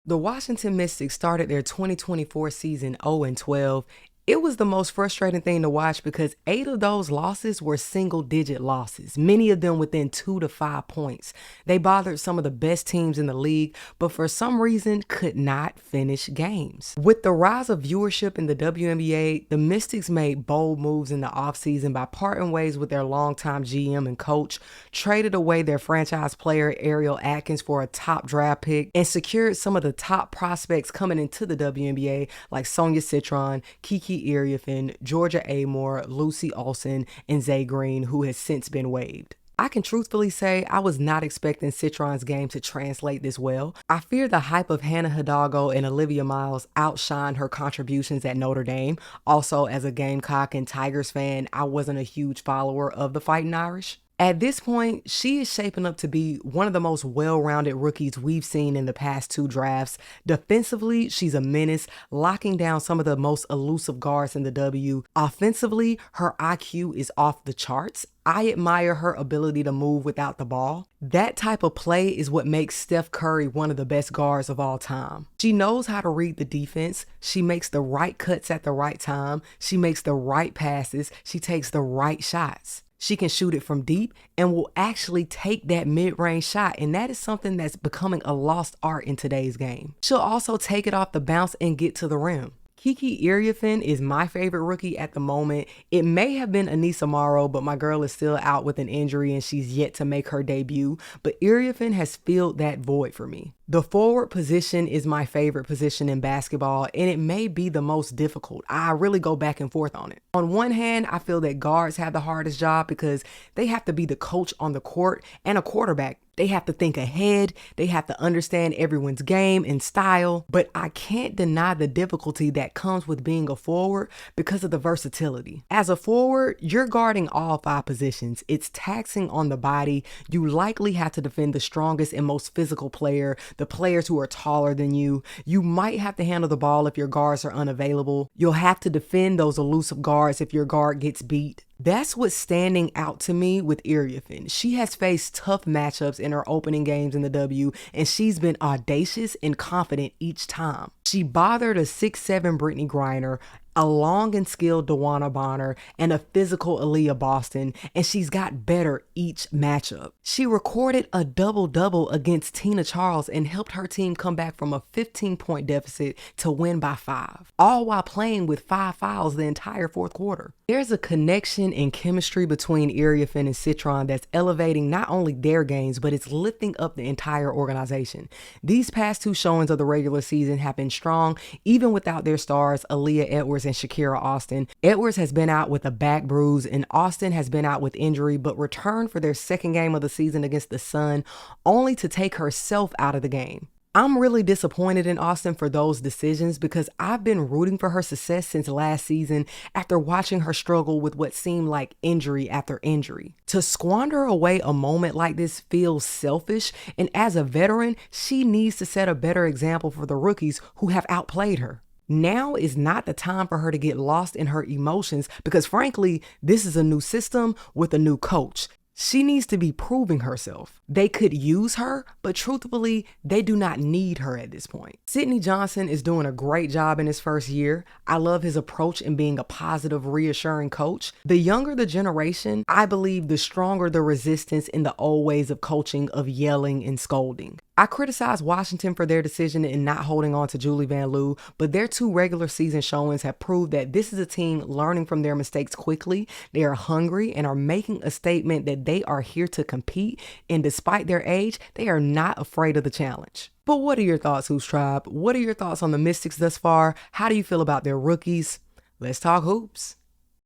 The Washington Mystics started their 2024 season 0-12. It was the most frustrating thing to watch because 8 of those losses were single-digit losses, many of them within 2 to 5 points. They bothered some of the best teams in the league, but for some reason could not finish games. With the rise of viewership in the WNBA, the Mystics made bold moves in the offseason by parting ways with their longtime GM and coach, traded away their franchise player Ariel Atkins for a top draft pick, and secured some of the top prospects coming into the WNBA like Sonia Citron, Kiki Iriafen, Georgia Amore, Lucy Olsen, and Zay Green, who has since been waived. I can truthfully say I was not expecting Citron's game to translate this well. I fear the hype of Hannah Hidalgo and Olivia Miles outshined her contributions at Notre Dame. Also, as a Gamecock and Tigers fan, I wasn't a huge follower of the Fighting Irish. At this point, she is shaping up to be one of the most well-rounded rookies we've seen in the past 2 drafts. Defensively, she's a menace, locking down some of the most elusive guards in the W. Offensively, her IQ is off the charts. I admire her ability to move without the ball. That type of play is what makes Steph Curry one of the best guards of all time. She knows how to read the defense. She makes the right cuts at the right time. She makes the right passes. She takes the right shots. She can shoot it from deep and will actually take that mid-range shot, and that is something that's becoming a lost art in today's game. She'll also take it off the bounce and get to the rim. Kiki Iriafen is my favorite rookie at the moment. It may have been Anissa Morrow, but my girl is still out with an injury and she's yet to make her debut. But Iriafen has filled that void for me. The forward position is my favorite position in basketball, and it may be the most difficult. I really go back and forth on it. On one hand, I feel that guards have the hardest job because they have to be the coach on the court and a quarterback. They have to think ahead. They have to understand everyone's game and style. But I can't deny the difficulty that comes with being a forward because of the versatility. As a forward, you're guarding all 5 positions. It's taxing on the body. You likely have to defend the strongest and most physical player, the players who are taller than you. You might have to handle the ball if your guards are unavailable. You'll have to defend those elusive guards if your guard gets beat. That's what's standing out to me with Iriafen. She has faced tough matchups in her opening games in the W, and she's been audacious and confident each time. She bothered a 6'7" Brittany Griner, a long and skilled DeWanna Bonner, and a physical Aaliyah Boston, and she's got better each matchup. She recorded a double-double against Tina Charles and helped her team come back from a 15-point deficit to win by 5, all while playing with 5 fouls the entire 4th quarter. There's a connection and chemistry between Iriafen and Citron that's elevating not only their games, but it's lifting up the entire organization. These past 2 showings of the regular season have been strong, even without their stars, Aaliyah Edwards and Shakira Austin. Edwards has been out with a back bruise and Austin has been out with injury, but returned for their 2nd game of the season against the Sun, only to take herself out of the game. I'm really disappointed in Austin for those decisions because I've been rooting for her success since last season after watching her struggle with what seemed like injury after injury. To squander away a moment like this feels selfish, and as a veteran, she needs to set a better example for the rookies who have outplayed her. Now is not the time for her to get lost in her emotions because frankly, this is a new system with a new coach. She needs to be proving herself. They could use her, but truthfully, they do not need her at this point. Sidney Johnson is doing a great job in his first year. I love his approach in being a positive, reassuring coach. The younger the generation, I believe the stronger the resistance in the old ways of coaching of yelling and scolding. I criticize Washington for their decision in not holding on to Julie Van Loo, but their 2 regular season showings have proved that this is a team learning from their mistakes quickly. They are hungry and are making a statement that they are here to compete, and despite their age, they are not afraid of the challenge. But what are your thoughts, Hoops Tribe? What are your thoughts on the Mystics thus far? How do you feel about their rookies? Let's talk hoops.